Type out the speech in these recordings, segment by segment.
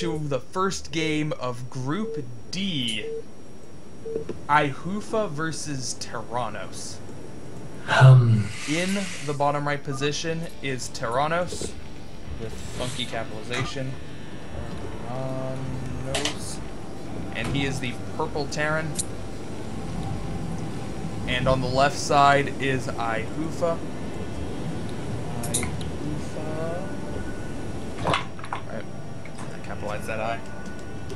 to the first game of Group D. Ihufa versus Terranos. In the bottom right position is Terranos, with funky capitalization on nose. And he is the purple Terran. And on the left side is Ihufa. Alright, capitalize that I.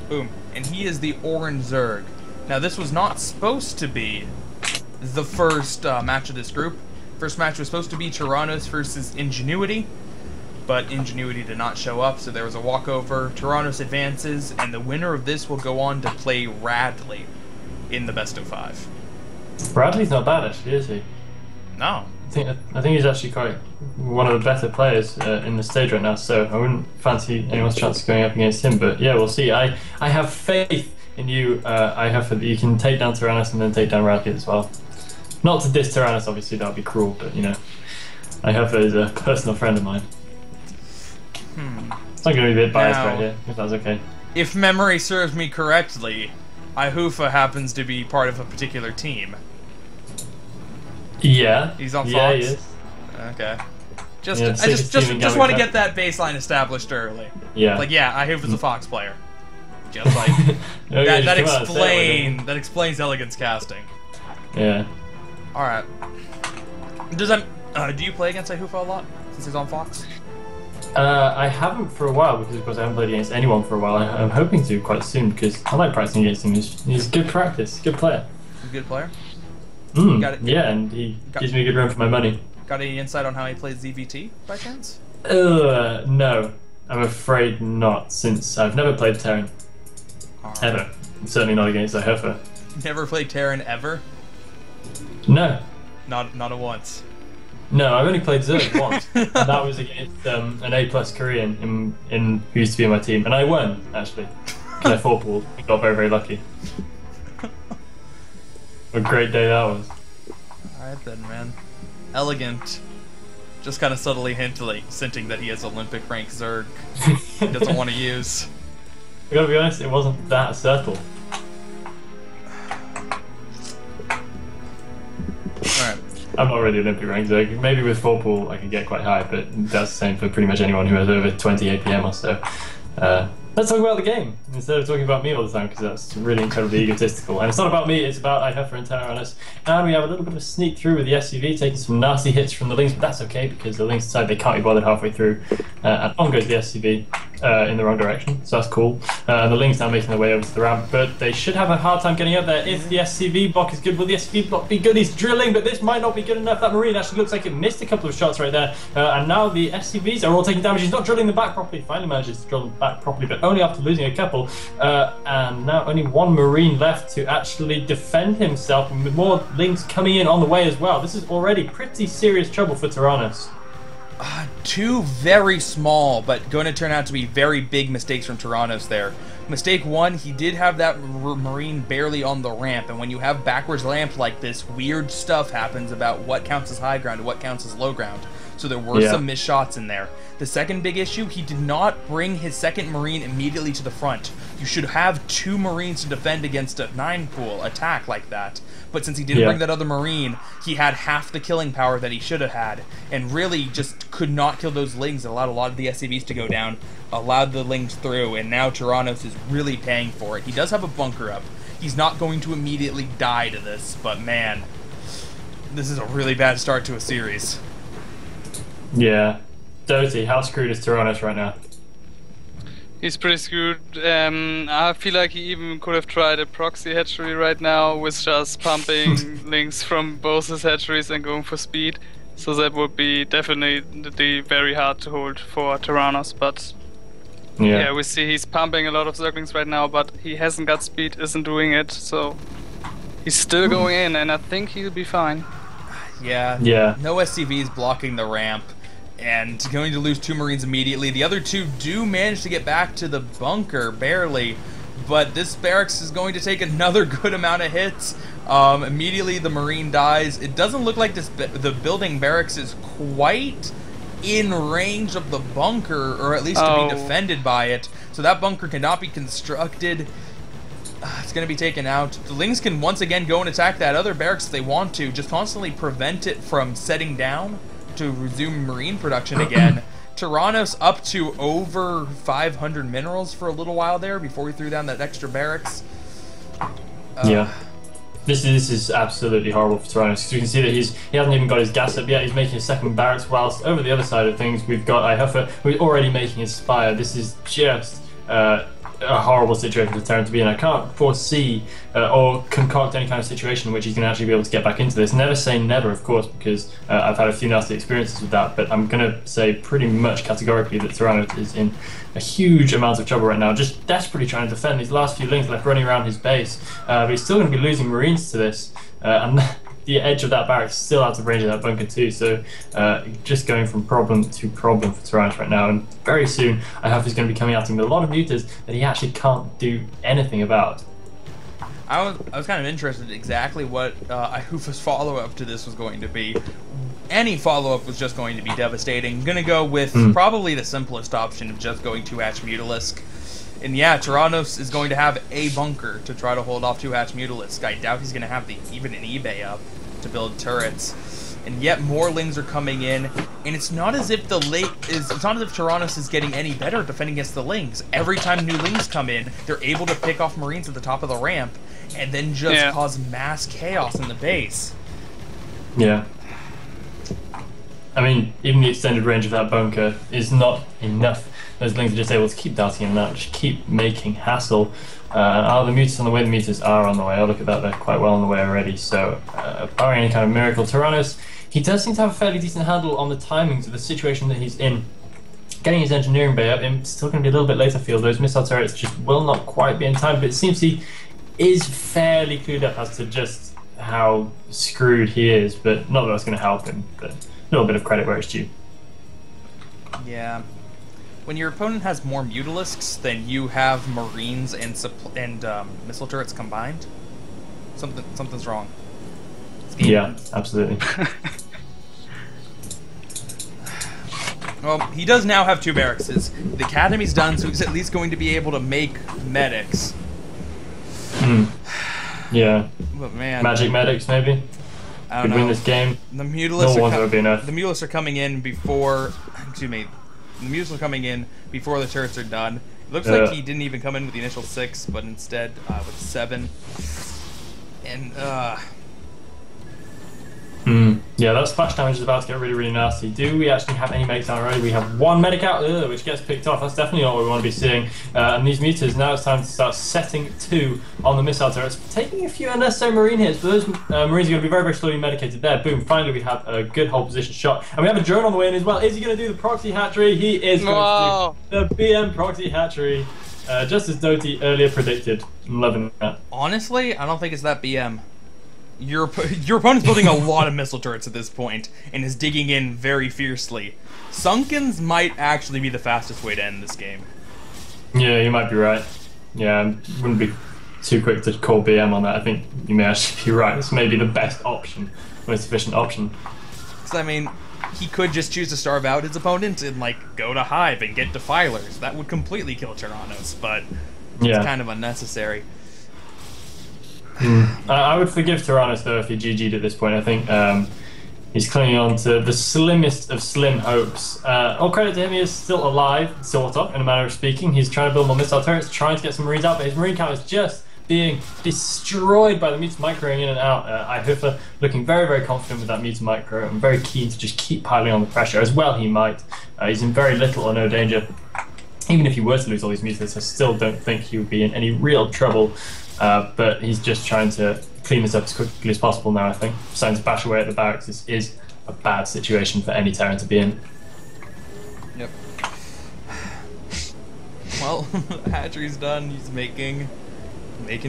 Boom. And he is the orange Zerg. Now this was not supposed to be the first match of this group. First match was supposed to be Terranos versus Ingenuity, but Ingenuity did not show up, so there was a walkover. Terranos advances, and the winner of this will go on to play Radley in the best of 5. Bradley's not bad actually, is he? No. I think he's actually quite one of the better players in the stage right now, so I wouldn't fancy anyone's chance of going up against him, but yeah, we'll see. I have faith in you, I have that you can take down Terranos and then take down Radley as well. Not to diss Terranos, obviously, that would be cruel, but you know, I have as a personal friend of mine. I'm going to be a bit biased right here, if that's okay. If memory serves me correctly, Ihufa happens to be part of a particular team. Yeah. He's on Fox? Yeah, he is. Okay. Yeah, I just want to get that baseline established early. Yeah. Like, yeah, Ihufa's a Fox player. Just like that explains Elegance casting. Yeah. All right. Does that? Do you play against Ihufa a lot since he's on Fox? I haven't for a while because of course I haven't played against anyone for a while. I'm hoping to quite soon because I like practicing against him. He's good practice, good player. He's a good player. Yeah, and he gives me a good run for my money. Got any insight on how he plays ZVT by chance? No, I'm afraid not. Since I've never played Terran. Ever. Certainly not against Ihufa. Never played Terran ever? No. Not a once. No, I've only played Zerg once. And that was against an A+ Korean in who used to be in my team. And I won, actually. Because I 4-pooled and got very, very lucky. What a great day that was. Alright then, man. Elegant. Just kind of subtly hinting that he has Olympic rank Zerg he doesn't want to use. I gotta be honest, it wasn't that subtle. Alright. I'm not really Olympic ranked, so maybe with 4-pool I could get quite high, but that's the same for pretty much anyone who has over 20 APM or so. Let's talk about the game instead of talking about me all the time, because that's really incredibly egotistical. And it's not about me, it's about Ihufa and Terranos. And we have a little bit of a sneak through with the SUV, taking some nasty hits from the Lynx, but that's okay because the Lynx decide they can't be bothered halfway through. And on goes the SUV in the wrong direction, so that's cool. The Lynx now making their way over to the ramp, but they should have a hard time getting up there if the SCV block is good. Will the SCV block be good? He's drilling, but this might not be good enough. That Marine actually looks like it missed a couple of shots right there. And now the SCVs are all taking damage. He's not drilling them back properly. Finally manages to drill them back properly, but only after losing a couple. And now only one Marine left to actually defend himself, and with more Lynx coming in on the way as well. This is already pretty serious trouble for Terranos. Two very small, but going to turn out to be very big mistakes from Terranos there. Mistake one, he did have that Marine barely on the ramp, and when you have backwards lamp like this, weird stuff happens about what counts as high ground and what counts as low ground. So there were some missed shots in there. The second big issue, he did not bring his second Marine immediately to the front. You should have 2 Marines to defend against a 9-pool attack like that. But since he didn't bring that other Marine, he had half the killing power that he should have had, and really just could not kill those Lings. It allowed a lot of the SCVs to go down, allowed the Lings through, and now Terranos is really paying for it. He does have a bunker up. He's not going to immediately die to this, but man, this is a really bad start to a series. Yeah. Doty, how screwed is Terranos right now? He's pretty screwed. I feel like he even could have tried a proxy hatchery right now with just pumping links from both his hatcheries and going for speed. So that would be definitely very hard to hold for Terranos. But yeah, we see he's pumping a lot of Zerglings right now, but he hasn't got speed, isn't doing it. So he's still going in, and I think he'll be fine. Yeah. No SCVs blocking the ramp. And going to lose 2 Marines immediately. The other 2 do manage to get back to the bunker, barely. But this barracks is going to take another good amount of hits. Immediately the Marine dies. It doesn't look like the building barracks is quite in range of the bunker, or at least to be defended by it. So that bunker cannot be constructed. It's going to be taken out. The Lings can once again go and attack that other barracks if they want to, just constantly prevent it from setting down to resume marine production again. Terranos up to over 500 minerals for a little while there before we threw down that extra barracks. Yeah. This is absolutely horrible for Terranos. You can see that he hasn't even got his gas up yet. He's making a second barracks, whilst over the other side of things we've got Ihufa, who's already making his spire. This is just a horrible situation for Terran to be in. I can't foresee or concoct any kind of situation in which he's going to actually be able to get back into this. Never say never, of course, because I've had a few nasty experiences with that, but I'm going to say pretty much categorically that Terranos is in a huge amount of trouble right now, just desperately trying to defend these last few links left running around his base, but he's still going to be losing marines to this, and the edge of that barracks is still out of range of that bunker too, so just going from problem to problem for Terranos right now, and very soon I hope he's going to be coming at him with a lot of mutas that he actually can't do anything about. I was kind of interested in exactly what Ihufa's follow-up to this was going to be. Any follow-up was just going to be devastating. I'm going to go with probably the simplest option of just going 2-hatch Mutalisk. And yeah, Terranos is going to have a bunker to try to hold off 2-hatch Mutalisk. I doubt he's going to have even an eBay up to build turrets. And yet more Lings are coming in, and it's not as if it's not as if Terranos is getting any better at defending against the Lings. Every time new Lings come in, they're able to pick off Marines at the top of the ramp, and then just cause mass chaos in the base. Yeah. I mean, even the extended range of that bunker is not enough. Those Lings are just able to keep darting in and out, just keep making hassle. Are the mutas on the way? The mutas are on the way. Oh, look at that, they're quite well on the way already. So, barring any kind of miracle, Terranos, he does seem to have a fairly decent handle on the timings of the situation that he's in. Getting his engineering bay up, it's still going to be a little bit later field. Those missile turrets just will not quite be in time, but it seems he is fairly clued up as to just how screwed he is, but not that that's going to help him, but a little bit of credit where it's due. Yeah. When your opponent has more Mutalisks than you have Marines and missile turrets combined, something's wrong. Yeah, absolutely. Well, he does now have 2 barracks. The academy's done, so he's at least going to be able to make medics. Yeah. But man, magic medics maybe. I don't know. Win this game. The Mutalisks The Mutalisks are coming in before. Excuse me. The Mutalisks are coming in before the turrets are done. It looks like he didn't even come in with the initial 6, but instead with 7. And yeah, that splash damage is about to get really, really nasty. Do we actually have any medics down already? We have 1 medic out, which gets picked off. That's definitely not what we want to be seeing. And these mutas, now it's time to start setting 2 on the missile turrets, taking a few unnecessary marine hits, but those marines are going to be very, very slowly medicated there. Boom, finally we have a good hold position shot. And we have a drone on the way in as well. Is he going to do the proxy hatchery? He is going to do the BM proxy hatchery. Just as Doty earlier predicted. I'm loving that. Honestly, I don't think it's that BM. Your opponent's building a lot of missile turrets at this point, and is digging in very fiercely. Sunkens might actually be the fastest way to end this game. Yeah, you might be right. Yeah, I wouldn't be too quick to call BM on that. I think you may actually be right. This may be the best option, most efficient option. Because, I mean, he could just choose to starve out his opponent and, like, go to Hive and get Defilers. That would completely kill Terranos, but it's kind of unnecessary. I would forgive Terranos though if he GG'd at this point. I think he's clinging on to the slimmest of slim hopes. All credit to him, he is still alive, sort of, in a manner of speaking. He's trying to build more missile turrets, trying to get some marines out, but his marine count is just being destroyed by the mutant microing in and out. Ihufa looking very, very confident with that mutant micro and very keen to just keep piling on the pressure, as well he might. He's in very little or no danger. Even if he were to lose all these mutants, I still don't think he would be in any real trouble. But he's just trying to clean this up as quickly as possible now, I think. Starting to bash away at the barracks. This is a bad situation for any Terran to be in. Yep. Well, hatchery's done. He's making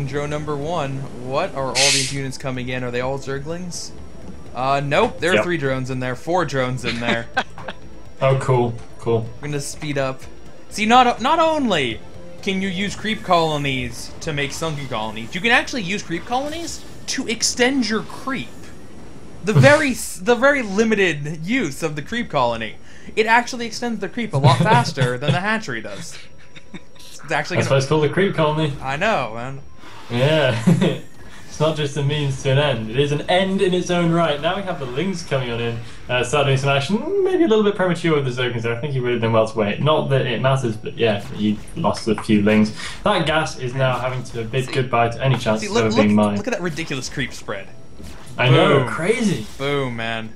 drone number 1. What are all these units coming in? Are they all Zerglings? Nope. There are 3 drones in there. 4 drones in there. Oh, cool. Cool. We're gonna speed up. See, not only can you use creep colonies to make sunken colonies, you can actually use creep colonies to extend your creep. The very limited use of the creep colony. it actually extends the creep a lot faster than the hatchery does. It's actually That's why it's called the creep colony. I know, man. Yeah. It's not just a means to an end. It is an end in its own right. Now we have the Lings coming on in, starting some action. Maybe a little bit premature with the Zerkins there. I think he would have done well to wait. Not that it matters, but yeah, he lost a few Lings. That gas is now having to bid goodbye to any chance of ever being mine. Look at that ridiculous creep spread. I know, crazy. Boom, man.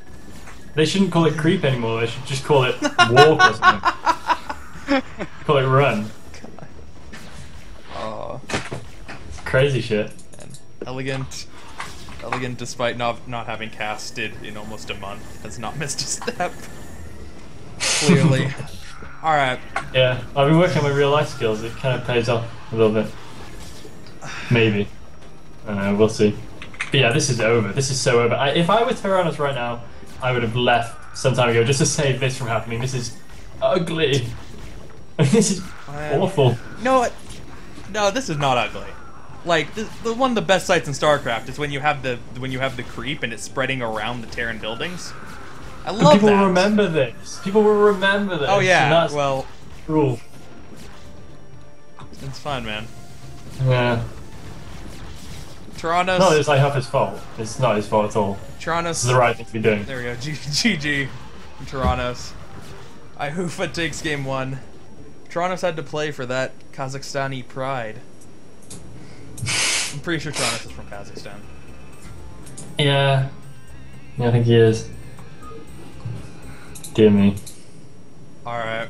They shouldn't call it creep anymore. They should just call it walk or something. Call it run. Oh. Crazy shit. Elegant, despite not having casted in almost a month, has not missed a step. Clearly. Alright. Yeah, I've been working on my real life skills. It kind of pays off a little bit. Maybe. We'll see. But yeah, this is over. This is so over. If I were Terranos right now, I would have left some time ago just to save this from happening. This is ugly. This is awful. No, this is not ugly. Like one of the best sights in StarCraft is when you have the creep and it's spreading around the Terran buildings. I love that. People will remember this. People will remember this. Oh yeah. And that's well, cruel. It's fun, man. Yeah. Terranos. No, it's Ihufa's fault. It's not his fault at all. Terranos. This is the right thing to be doing. There we go. GG. Terranos. Ihufa takes game 1. Terranos had to play for that Kazakhstani pride. I'm pretty sure Terranos is from Kazakhstan. Yeah. Yeah, I think he is. Dear me. Alright.